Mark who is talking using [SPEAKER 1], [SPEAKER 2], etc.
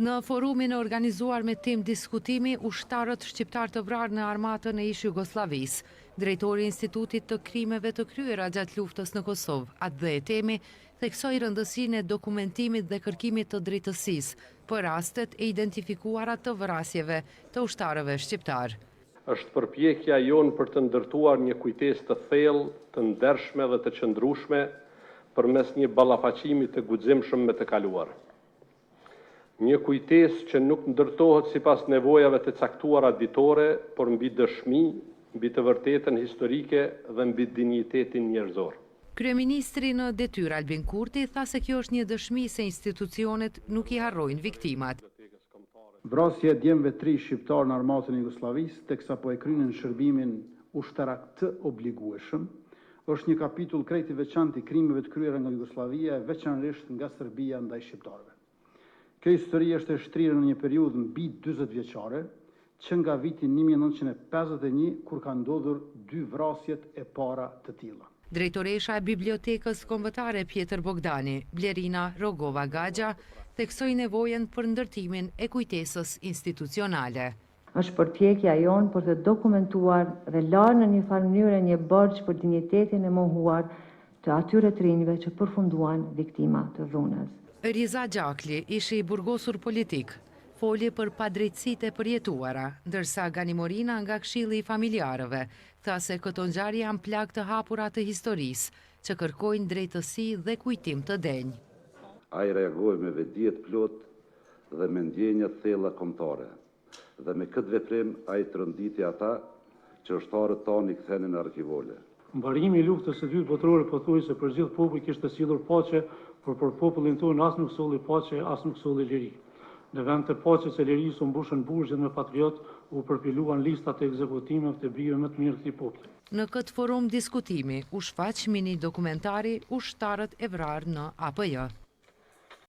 [SPEAKER 1] Në forumin e organizuar me temë diskutimi, ushtarët shqiptar të vrarë në armatën e ish Jugosllavisë, drejtori i Institutit të Krimeve të kryera gjatë luftës në Kosovë, atë dhe e temi, theksoi rëndësinë e dokumentimit dhe kërkimit të drejtësisë për rastet e identifikuara të vrasjeve të ushtarëve shqiptar.
[SPEAKER 2] Është përpjekja jonë për të ndërtuar një kujtesë të thellë, të ndershme dhe të qëndrueshme përmes një ballafaqimi të guximshëm me të kaluar. Një kujtesë që nuk ndërtohet sipas nevojave të caktuara ditore, por mbi dëshmi, mbi të vërtetën historike dhe mbi dinjitetin njerëzor.
[SPEAKER 1] Kryeministri në detyrë Albin Kurti tha se kjo është një dëshmi se institucionet nuk I harrojnë viktimat.
[SPEAKER 3] Vrasja e djemve 3 shqiptar në armatën e Jugosllavisë, teksa po e krynin shërbimin ushtarak të obligueshëm, është një kapitull krejt I veçantë I krimeve të kryera nga Jugosllavia, veçanërisht nga Serbia ndaj shqiptarëve. Kjo histori është e shtrirë në një periudhë mbi 40 vjeçare, që nga viti 1951 kur ka ndodhur 2 vrasjet e para të tilla.
[SPEAKER 1] Drejtoresha e Bibliotekës Kombëtare Pjetër Bogdani, Blerina Rogova Gaxha, theksoi nevojën për ndërtimin e kujtesës institucionale.
[SPEAKER 4] Është përpjekja jonë për të dokumentuar dhe larë në një farë mënyrë një borxh për dinjitetin e mohuar të atyre të rinjve që përfunduan viktima të dhunës.
[SPEAKER 1] Riza Gjakli, ishi I burgosur politik, foli për padrejtësitë e përjetuara, ndërsa Gani Morina nga Këshilli I familjarëve tha se këto ngjarje janë plagë të hapura të historisë, që kërkojnë drejtësi dhe kujtim të denjë.
[SPEAKER 5] Ai reagoi me vetdijet plot dhe me ndjenja të thella kombëtare. Dhe me këtë veprim ai tronditi ata që ushtarët tanë I kthenin në arkivole.
[SPEAKER 6] Mbarimi I luftës së dytë botërore pothuajse për gjithë popullin kishte sjellur paqe, por për popullin tonë as nuk solli paqe, as nuk solli liri. Në vend të paqes së lirisë u mbushën burgjet me patriot, u përpiluan listat e ekzekutimeve të bijve më të mirë të këtij populli.
[SPEAKER 1] Në këtë forum diskutimi u shfaq mini dokumentari Ushtarët e vrarë në APJ.